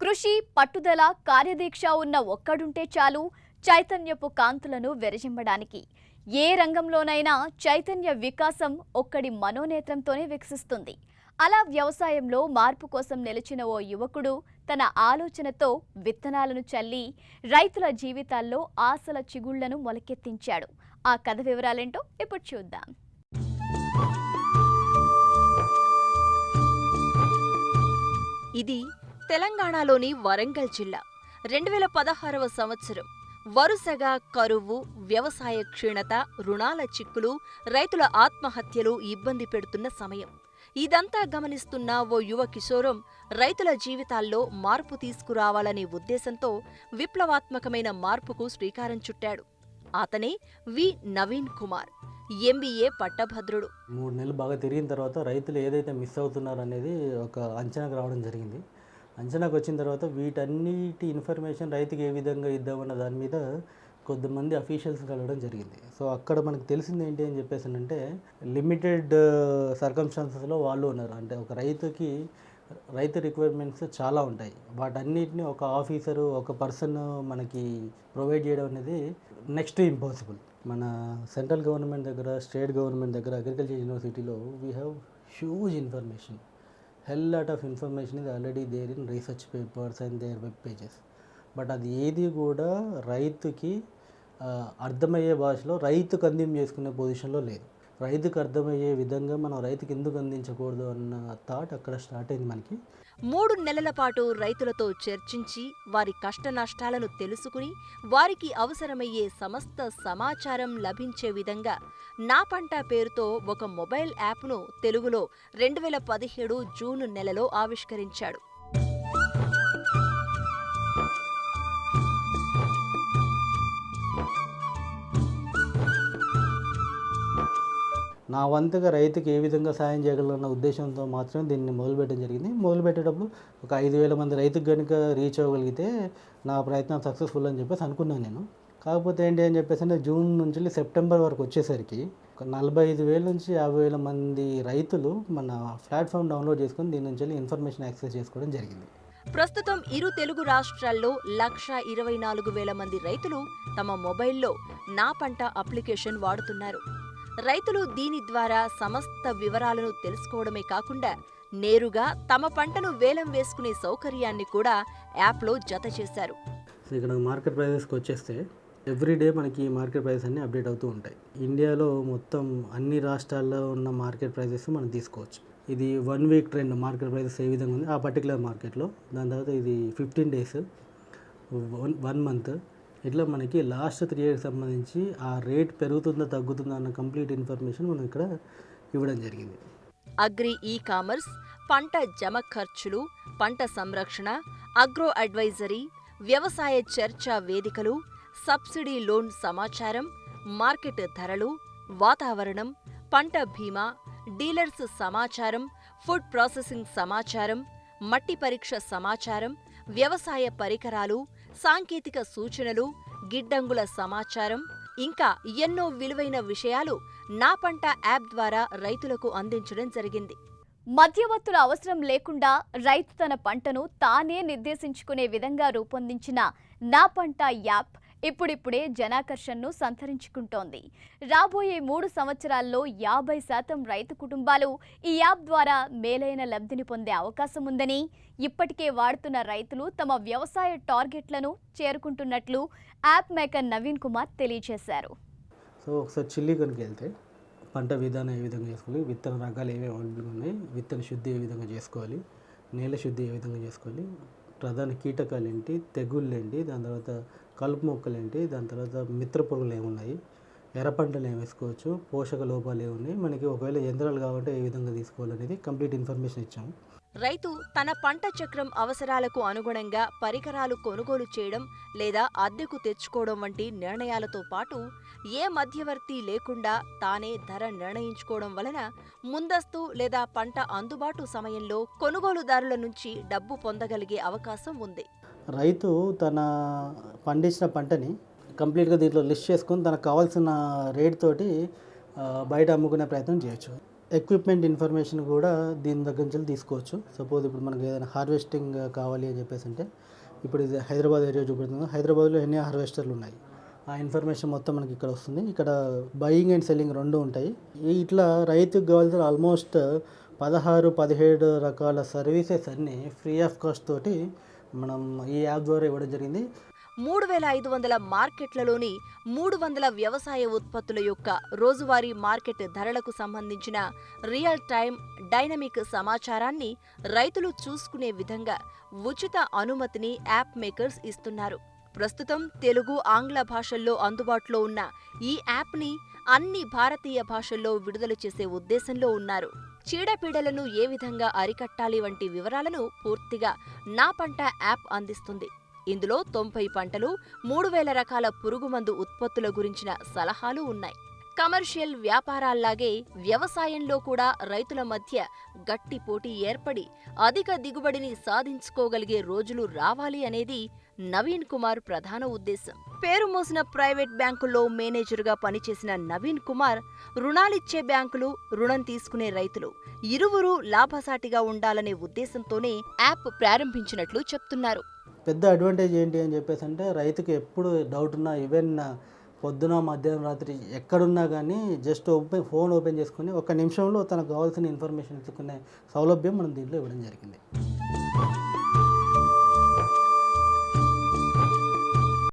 కృషి పట్టుదల కార్యదీక్ష ఉన్న ఒక్కడుంటే చాలు చైతన్యపు కాంతులను వెరజిమ్మడానికి. ఏ రంగంలోనైనా చైతన్య వికాసం ఒక్కడి మనోనేత్రంతోనే వికసిస్తుంది. అలా వ్యవసాయంలో మార్పు కోసం నిలిచిన ఓ యువకుడు తన ఆలోచనతో విత్తనాలను చల్లి రైతుల జీవితాల్లో ఆశల చిగుళ్లను మొలకెత్తించాడు. ఆ కథ వివరాలేంటో ఇప్పుడు చూద్దాం. ఇది తెలంగాణలోని వరంగల్ జిల్లా. 2016వ సంవత్సరం. వరుసగా కరువు, వ్యవసాయ క్షీణత, రుణాల చిక్కులు, రైతుల ఆత్మహత్యలు ఇబ్బంది పెడుతున్న సమయం. ఇదంతా గమనిస్తున్న ఓ యువ కిశోరం రైతుల జీవితాల్లో మార్పు తీసుకురావాలనే ఉద్దేశంతో విప్లవాత్మకమైన మార్పుకు శ్రీకారం చుట్టాడు. అతనే వి నవీన్ కుమార్, ఎంబీఏ పట్టభద్రుడు. 3 నెలలు బాగా తిరిగిన తర్వాత రైతులు ఏదైతే మిస్ అవుతున్నారు అనేది ఒక అంచనాకు రావడం జరిగింది. అంచనాకు వచ్చిన తర్వాత వీటన్నిటి ఇన్ఫర్మేషన్ రైతుకి ఏ విధంగా ఇద్దామన్న దాని మీద కొద్దిమంది అఫీషియల్స్ కలవడం జరిగింది. సో అక్కడ మనకు తెలిసింది ఏంటి అని చెప్పేసి అంటే లిమిటెడ్ సర్కమ్స్టాన్సెస్లో వాళ్ళు ఉన్నారు. అంటే ఒక రైతు రిక్వైర్మెంట్స్ చాలా ఉంటాయి. వాటన్నిటిని ఒక ఆఫీసరు, ఒక పర్సన్ మనకి ప్రొవైడ్ చేయడం అనేది నెక్స్ట్ ఇంపాసిబుల్. మన సెంట్రల్ గవర్నమెంట్ దగ్గర, స్టేట్ గవర్నమెంట్ దగ్గర, అగ్రికల్చర్ యూనివర్సిటీలో we have huge information. Hell lot of information ఇది already there in research papers and their web pages. But అది ఏది కూడా రైతుకి అర్థమయ్యే భాషలో రైతు కన్జ్యూమ్ చేసుకునే పొజిషన్లో లేదు. రైతుకు అర్థమయ్యే విధంగా మనం రైతుకి ఎందుకు అందించకూడదు అన్న థాట్ అక్కడ స్టార్ట్ అయింది మనకి. 3 నెలల పాటు రైతులతో చర్చించి వారి కష్ట నష్టాలను తెలుసుకుని వారికి అవసరమయ్యే సమస్త సమాచారం లభించే విధంగా నా పంట పేరుతో ఒక మొబైల్ యాప్ను తెలుగులో 2017 జూన్ నెలలో ఆవిష్కరించాడు. నా వంతుగా రైతుకి ఏ విధంగా సాయం చేయగలన్న ఉద్దేశంతో మాత్రమే దీన్ని మొదలుపెట్టడం జరిగింది. మొదలుపెట్టేటప్పుడు ఒక 5,000 మంది రైతుకు కనుక రీచ్ అవ్వగలిగితే నా ప్రయత్నం సక్సెస్ఫుల్ అని చెప్పేసి అనుకున్నాను నేను. కాకపోతే ఏంటి అని చెప్పేసి అంటే జూన్ నుంచి సెప్టెంబర్ వరకు వచ్చేసరికి ఒక 45,000 నుంచి 50,000 మంది రైతులు మన ప్లాట్ఫామ్ డౌన్లోడ్ చేసుకొని దీని నుంచి ఇన్ఫర్మేషన్ యాక్సెస్ చేసుకోవడం జరిగింది. ప్రస్తుతం ఇరు తెలుగు రాష్ట్రాల్లో 1,24,000 మంది రైతులు తమ మొబైల్లో నా పంట అప్లికేషన్ వాడుతున్నారు. రైతులు దీని ద్వారా సమస్త వివరాలను తెలుసుకోవడమే కాకుండా నేరుగా తమ పంటను వేలం వేసుకునే సౌకర్యాన్ని కూడా యాప్లో జత చేశారు. ఇక్కడ మార్కెట్ ప్రైజెస్కి వచ్చేస్తే ఎవ్రీడే మనకి మార్కెట్ ప్రైజెస్ అన్నీ అప్డేట్ అవుతూ ఉంటాయి. ఇండియాలో మొత్తం అన్ని రాష్ట్రాల్లో ఉన్న మార్కెట్ ప్రైజెస్ మనం తీసుకోవచ్చు. ఇది 1 వీక్ ట్రెండ్ మార్కెట్ ప్రైజెస్ ఏ విధంగా ఉంది ఆ పర్టికులర్ మార్కెట్లో. దాని తర్వాత ఇది 15 డేస్, 1 మంత్, ఇట్లా మనకి లాస్ట్ 3 ఇయర్స్ సంబంధించి ఆ రేట్ పెరుగుతుందా తగ్గుతుందా అన్న కంప్లీట్ ఇన్ఫర్మేషన్ మనం ఇక్కడ ఇవ్వడం జరిగింది. అగ్రి ఈ కామర్స్, పంట జమ ఖర్చులు, పంట సంరక్షణ, అగ్రో అడ్వైజరీ, వ్యవసాయ చర్చా వేదికలు, సబ్సిడీ లోన్ సమాచారం, మార్కెట్ ధరలు, వాతావరణం, పంట బీమా, డీలర్స్ సమాచారం, ఫుడ్ ప్రాసెసింగ్ సమాచారం, మట్టి పరీక్ష సమాచారం, వ్యవసాయ పరికరాలు, సాంకేతిక సూచనలు, గిడ్డంగుల సమాచారం, ఇంకా ఎన్నో విలువైన విషయాలు నా పంట యాప్ ద్వారా రైతులకు అందించడం జరిగింది. మధ్యవర్తుల అవసరం లేకుండా రైతు తన పంటను తానే నిర్దేశించుకునే విధంగా రూపొందించిన నా పంట యాప్ ఇప్పుడిప్పుడే జనాకర్షణను సంతరించుకుంటోంది. రాబోయే 3 సంవత్సరాల్లో 50% రైతు కుటుంబాలు ఈ యాప్ ద్వారా మేలైన లబ్ధిని పొందే అవకాశం ఉందని, ఇప్పటికే వాడుతున్న రైతులు తమ వ్యవసాయ టార్గెట్లను చేరుకుంటున్నట్లు యాప్ మేకర్ నవీన్ కుమార్ తెలియజేశారు. సో ఒకసారి చిల్లీ కనుక వెళ్తే పంట విధానం ఏ విధంగా చేసుకోవాలి, విత్తన రకాలు ఏమేమి అవైలబుల్గా ఉన్నాయి, విత్తన శుద్ధి ఏ విధంగా చేసుకోవాలి, నేల శుద్ధి ఏ విధంగా చేసుకోవాలి, ప్రధాన కీటకాలు ఏంటి, తెగుళ్ళు ఏంటి, దాని తర్వాత కలుపు మొక్కలు ఏంటి, దాని తర్వాత మిత్ర పురుగులు ఏమున్నాయి, ఎర్ర పంటలు ఏమి వేసుకోవచ్చు, పోషక లోపాలు ఏమున్నాయి, మనకి ఒకవేళ యంత్రాలు కావాలంటే ఏ విధంగా తీసుకోవాలనేది కంప్లీట్ ఇన్ఫర్మేషన్ ఇచ్చాము. రైతు తన పంట చక్రం అవసరాలకు అనుగుణంగా పరికరాలు కొనుగోలు చేయడం లేదా అద్దెకు తెచ్చుకోవడం వంటి నిర్ణయాలతో పాటు ఏ మధ్యవర్తి లేకుండా తానే ధర నిర్ణయించుకోవడం వలన ముందస్తు లేదా పంట అందుబాటు సమయంలో కొనుగోలుదారుల నుంచి డబ్బు పొందగలిగే అవకాశం ఉంది. రైతు తన పండించిన పంటని కంప్లీట్గా దీంట్లో లిస్ట్ చేసుకొని తనకు కావాల్సిన రేట్ తోటి బయట అమ్ముకునే ప్రయత్నం చేయొచ్చు. ఎక్విప్మెంట్ ఇన్ఫర్మేషన్ కూడా దీని దగ్గర నుంచి తీసుకోవచ్చు. సపోజ్ ఇప్పుడు మనకి ఏదైనా హార్వెస్టింగ్ కావాలి అని చెప్పేసి అంటే ఇప్పుడు ఇది హైదరాబాద్ ఏరియా చూపెడుతుంది. హైదరాబాద్లో ఎన్ని హార్వెస్టర్లు ఉన్నాయి, ఆ ఇన్ఫర్మేషన్ మొత్తం మనకి ఇక్కడ వస్తుంది. ఇక్కడ బయింగ్ అండ్ సెల్లింగ్ రెండు ఉంటాయి. ఇట్లా రైతుకు కావాల్సిన ఆల్మోస్ట్ 16-17 రకాల సర్వీసెస్ అన్నీ ఫ్రీ ఆఫ్ కాస్ట్ తోటి మనం ఈ యాప్ ద్వారా ఇవ్వడం జరిగింది. 3,500 మార్కెట్లలోని 300 వ్యవసాయ ఉత్పత్తుల యొక్క రోజువారీ మార్కెట్ ధరలకు సంబంధించిన రియల్ టైమ్ డైనమిక్ సమాచారాన్ని రైతులు చూసుకునే విధంగా ఉచిత అనుమతిని యాప్ మేకర్స్ ఇస్తున్నారు. ప్రస్తుతం తెలుగు, ఆంగ్ల భాషల్లో అందుబాటులో ఉన్న ఈ యాప్ని అన్ని భారతీయ భాషల్లో విడుదల చేసే ఉద్దేశంలో ఉన్నారు. చీడపీడలను ఏ విధంగా అరికట్టాలి వంటి వివరాలను పూర్తిగా నా పంట యాప్ అందిస్తుంది. ఇందులో 90 పంటలు, 3,000 రకాల పురుగుమందు ఉత్పత్తుల గురించిన సలహాలు ఉన్నాయి. కమర్షియల్ వ్యాపారాల్లాగే వ్యవసాయంలో కూడా రైతుల మధ్య గట్టి పోటీ ఏర్పడి అధిక దిగుబడిని సాధించుకోగలిగే రోజులు రావాలి అనేది నవీన్ కుమార్ ప్రధాన ఉద్దేశం. పేరు మోసిన ప్రైవేట్ బ్యాంకుల్లో మేనేజర్గా పనిచేసిన నవీన్ కుమార్ రుణాలిచ్చే బ్యాంకులు, రుణం తీసుకునే రైతులు ఇరువురు లాభసాటిగా ఉండాలనే ఉద్దేశంతోనే యాప్ ప్రారంభించినట్లు చెప్తున్నారు. పెద్ద అడ్వాంటేజ్ ఏంటి అని చెప్పేసి అంటే రైతుకి ఎప్పుడు డౌట్ ఉన్నా, ఈవెన్ పొద్దున, మధ్యాహ్నం, రాత్రి ఎక్కడున్నా కానీ జస్ట్ ఫోన్ ఓపెన్ చేసుకుని 1 నిమిషంలో తనకు కావాల్సిన ఇన్ఫర్మేషన్ ఇచ్చుకునే సౌలభ్యం మనం దీంట్లో ఇవ్వడం జరిగింది.